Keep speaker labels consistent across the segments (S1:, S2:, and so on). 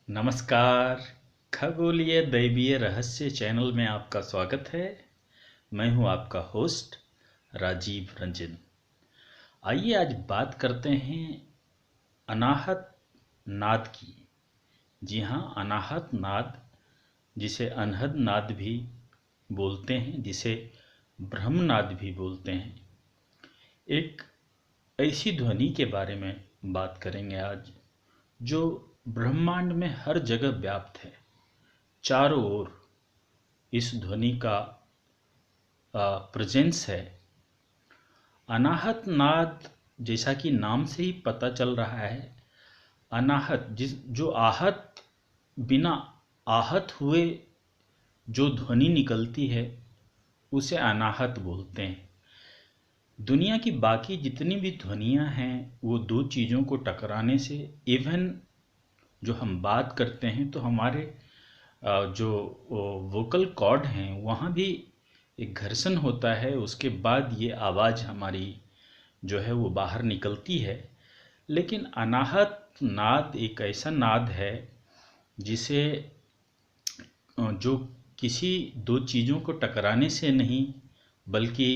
S1: नमस्कार। खगोलीय दैवीय रहस्य चैनल में आपका स्वागत है। मैं हूं आपका होस्ट राजीव रंजन। आइए आज बात करते हैं अनाहत नाद की। जी हाँ, अनाहत नाद, जिसे अनहद नाद भी बोलते हैं, जिसे ब्रह्मनाद भी बोलते हैं। एक ऐसी ध्वनि के बारे में बात करेंगे आज जो ब्रह्मांड में हर जगह व्याप्त है। चारों ओर इस ध्वनि का प्रेजेंस है। अनाहत नाद, जैसा कि नाम से ही पता चल रहा है, अनाहत जो आहत, बिना आहत हुए जो ध्वनि निकलती है उसे अनाहत बोलते हैं। दुनिया की बाकी जितनी भी ध्वनियाँ हैं वो दो चीज़ों को टकराने से, इवन जो हम बात करते हैं तो हमारे जो वोकल कॉर्ड हैं वहाँ भी एक घर्षण होता है, उसके बाद ये आवाज़ हमारी जो है वो बाहर निकलती है। लेकिन अनाहत नाद एक ऐसा नाद है जिसे जो किसी दो चीज़ों को टकराने से नहीं, बल्कि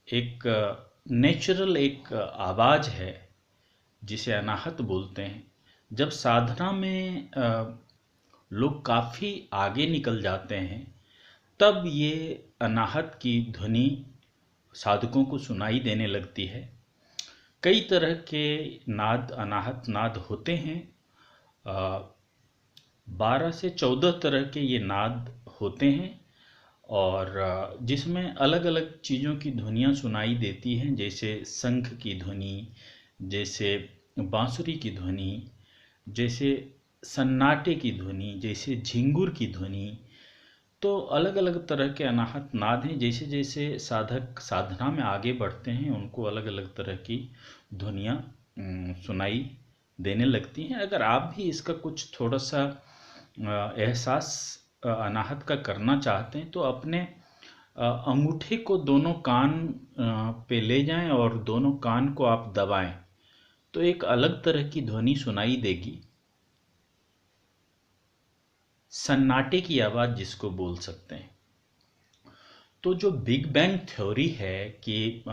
S1: एक नेचुरल एक आवाज़ है जिसे अनाहत बोलते हैं। जब साधना में लोग काफ़ी आगे निकल जाते हैं तब ये अनाहत की ध्वनि साधकों को सुनाई देने लगती है। कई तरह के नाद, अनाहत नाद होते हैं। 12 से 14 तरह के ये नाद होते हैं और जिसमें अलग अलग चीज़ों की ध्वनियाँ सुनाई देती हैं, जैसे शंख की ध्वनि, जैसे बांसुरी की ध्वनि, जैसे सन्नाटे की ध्वनि, जैसे झिंगुर की ध्वनि। तो अलग अलग तरह के अनाहत नाद हैं। जैसे जैसे साधक साधना में आगे बढ़ते हैं उनको अलग अलग तरह की ध्वनियाँ सुनाई देने लगती हैं। अगर आप भी इसका कुछ थोड़ा सा एहसास अनाहत का करना चाहते हैं तो अपने अंगूठे को दोनों कान पे ले जाएं और दोनों कान को आप दबाएं तो एक अलग तरह की ध्वनि सुनाई देगी। सन्नाटे की आवाज़ जिसको बोल सकते हैं। तो जो बिग बैंग थ्योरी है कि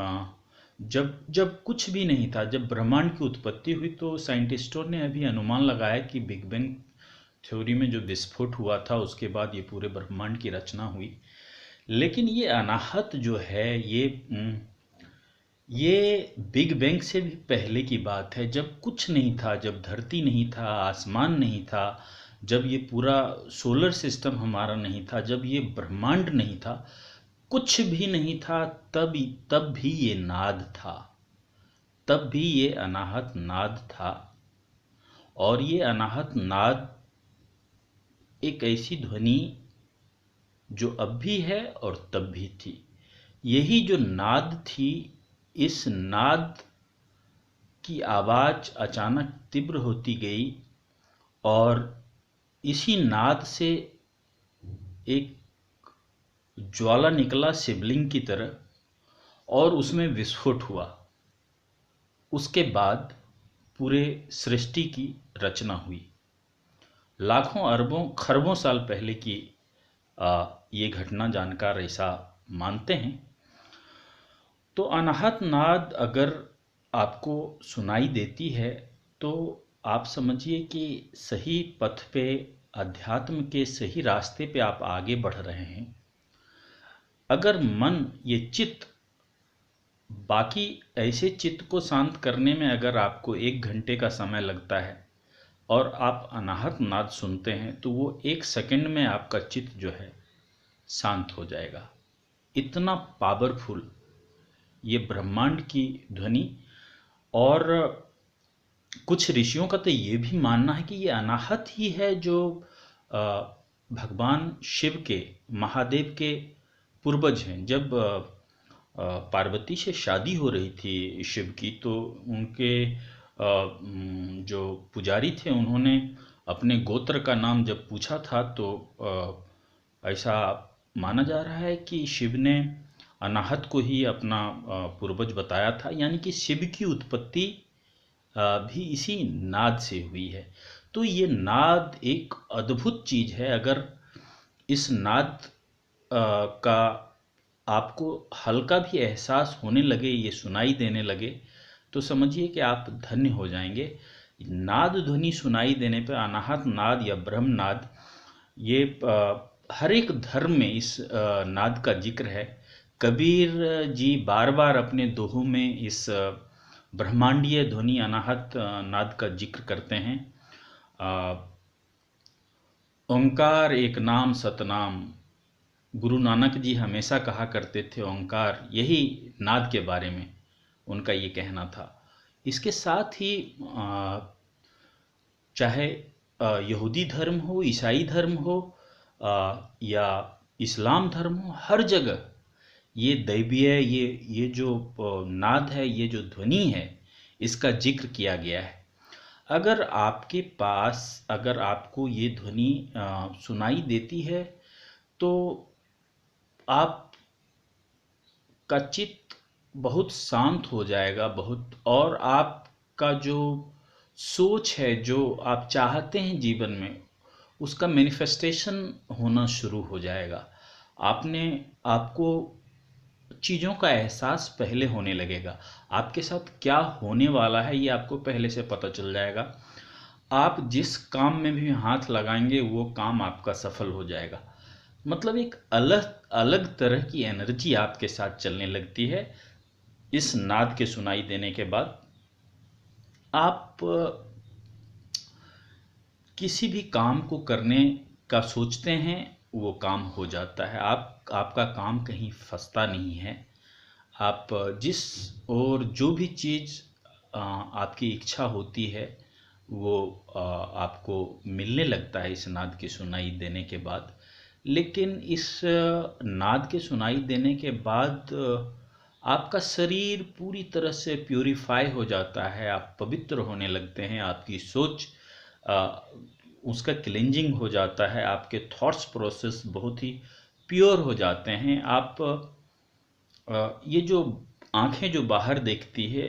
S1: जब जब कुछ भी नहीं था, जब ब्रह्मांड की उत्पत्ति हुई, तो साइंटिस्टों ने अभी अनुमान लगाया कि बिग बैंग थ्योरी में जो विस्फोट हुआ था उसके बाद ये पूरे ब्रह्मांड की रचना हुई। लेकिन ये अनाहत जो है ये बिग बैंग से भी पहले की बात है, जब कुछ नहीं था, जब धरती नहीं था, आसमान नहीं था, जब ये पूरा सोलर सिस्टम हमारा नहीं था, जब ये ब्रह्मांड नहीं था, कुछ भी नहीं था, तब भी ये नाद था, तब भी ये अनाहत नाद था। और ये अनाहत नाद एक ऐसी ध्वनि जो अब भी है और तब भी थी। यही जो नाद थी, इस नाद की आवाज़ अचानक तीव्र होती गई और इसी नाद से एक ज्वाला निकला शिवलिंग की तरह और उसमें विस्फोट हुआ। उसके बाद पूरे सृष्टि की रचना हुई। लाखों अरबों खरबों साल पहले की ये घटना जानकार ऐसा मानते हैं। तो अनाहत नाद अगर आपको सुनाई देती है तो आप समझिए कि सही पथ पे, अध्यात्म के सही रास्ते पे आप आगे बढ़ रहे हैं। अगर मन, ये चित्त, बाकी ऐसे चित्त को शांत करने में अगर आपको 1 घंटे का समय लगता है और आप अनाहत नाद सुनते हैं तो वो 1 सेकंड में आपका चित्त जो है शांत हो जाएगा। इतना पावरफुल ये ब्रह्मांड की ध्वनि। और कुछ ऋषियों का तो ये भी मानना है कि ये अनाहत ही है जो भगवान शिव के, महादेव के पूर्वज हैं। जब पार्वती से शादी हो रही थी शिव की, तो उनके जो पुजारी थे उन्होंने अपने गोत्र का नाम जब पूछा था तो ऐसा माना जा रहा है कि शिव ने अनाहत को ही अपना पूर्वज बताया था। यानी कि शिव की उत्पत्ति भी इसी नाद से हुई है। तो ये नाद एक अद्भुत चीज है। अगर इस नाद का आपको हल्का भी एहसास होने लगे, ये सुनाई देने लगे, तो समझिए कि आप धन्य हो जाएंगे। नाद ध्वनि सुनाई देने पर अनाहत नाद या ब्रह्म नाद, ये हर एक धर्म में इस नाद का जिक्र है। कबीर जी बार बार अपने दोहों में इस ब्रह्मांडीय ध्वनि अनाहत नाद का जिक्र करते हैं। ओंकार एक नाम सतनाम, गुरु नानक जी हमेशा कहा करते थे ओंकार, यही नाद के बारे में उनका ये कहना था। इसके साथ ही चाहे यहूदी धर्म हो, ईसाई धर्म हो, या इस्लाम धर्म हो, हर जगह ये दैवीय, ये जो नाद है, ये जो ध्वनि है, इसका जिक्र किया गया है। अगर आपके पास, अगर आपको ये ध्वनि सुनाई देती है, तो आप का चित्त बहुत शांत हो जाएगा, बहुत, और आपका जो सोच है, जो आप चाहते हैं जीवन में, उसका मैनिफेस्टेशन होना शुरू हो जाएगा। आपको चीज़ों का एहसास पहले होने लगेगा। आपके साथ क्या होने वाला है ये आपको पहले से पता चल जाएगा। आप जिस काम में भी हाथ लगाएंगे वो काम आपका सफल हो जाएगा। मतलब एक अलग अलग तरह की एनर्जी आपके साथ चलने लगती है। इस नाद के सुनाई देने के बाद आप किसी भी काम को करने का सोचते हैं, वो काम हो जाता है। आपका काम कहीं फंसता नहीं है। आप जिस और जो भी चीज़ आपकी इच्छा होती है, वो आपको मिलने लगता है इस नाद की सुनाई देने के बाद। लेकिन इस नाद के सुनाई देने के बाद आपका शरीर पूरी तरह से प्यूरिफाई हो जाता है, आप पवित्र होने लगते हैं, आपकी सोच उसका क्लेंजिंग हो जाता है, आपके थॉट्स प्रोसेस बहुत ही प्योर हो जाते हैं। आप ये जो आंखें जो बाहर देखती है,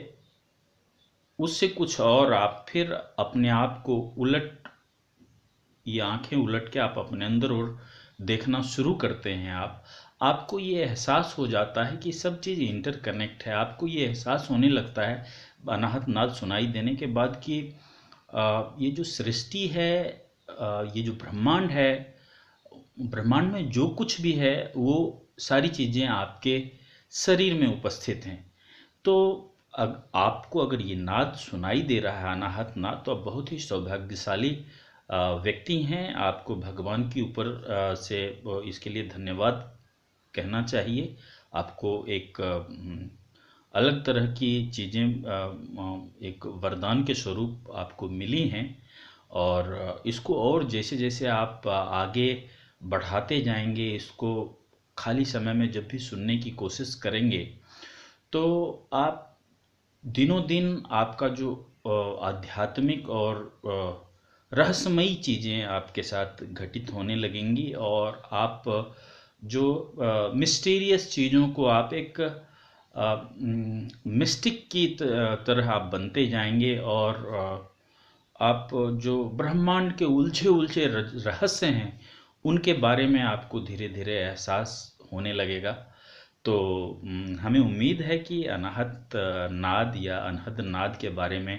S1: उससे कुछ और आप फिर अपने आप को ये आंखें उलट के आप अपने अंदर और देखना शुरू करते हैं। आपको ये एहसास हो जाता है कि सब चीज़ इंटरकनेक्ट है। आपको ये एहसास होने लगता है अनाहत नाद सुनाई देने के बाद कि ये जो सृष्टि है, ये जो ब्रह्मांड है, ब्रह्मांड में जो कुछ भी है, वो सारी चीज़ें आपके शरीर में उपस्थित हैं। तो आपको अगर ये नाद सुनाई दे रहा है, अनाहत नाद, तो आप बहुत ही सौभाग्यशाली व्यक्ति हैं। आपको भगवान के ऊपर से इसके लिए धन्यवाद कहना चाहिए। आपको एक अलग तरह की चीज़ें, एक वरदान के स्वरूप आपको मिली हैं, और इसको और जैसे जैसे आप आगे बढ़ाते जाएंगे, इसको खाली समय में जब भी सुनने की कोशिश करेंगे, तो आप दिनों दिन आपका जो आध्यात्मिक और रहस्यमयी चीज़ें आपके साथ घटित होने लगेंगी, और आप जो मिस्टीरियस चीज़ों को आप एक मिस्टिक की तरह आप बनते जाएंगे, और आप जो ब्रह्मांड के उलझे उलझे रहस्य हैं, उनके बारे में आपको धीरे धीरे एहसास होने लगेगा। तो हमें उम्मीद है कि अनाहत नाद या अनहद नाद के बारे में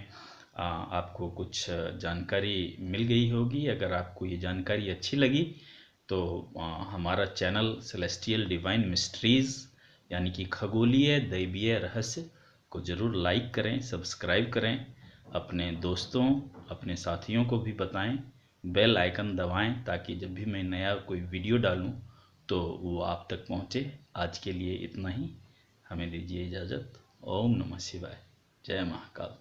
S1: आपको कुछ जानकारी मिल गई होगी। अगर आपको ये जानकारी अच्छी लगी, तो हमारा चैनल सेलेस्टियल डिवाइन मिस्ट्रीज़, यानी कि खगोलीय दैवीय रहस्य, को ज़रूर लाइक करें, सब्सक्राइब करें, अपने दोस्तों, अपने साथियों को भी बताएं, बेल आइकन दबाएं, ताकि जब भी मैं नया कोई वीडियो डालूं तो वो आप तक पहुंचे। आज के लिए इतना ही, हमें दीजिए इजाज़त। ओम नमः शिवाय। जय महाकाल।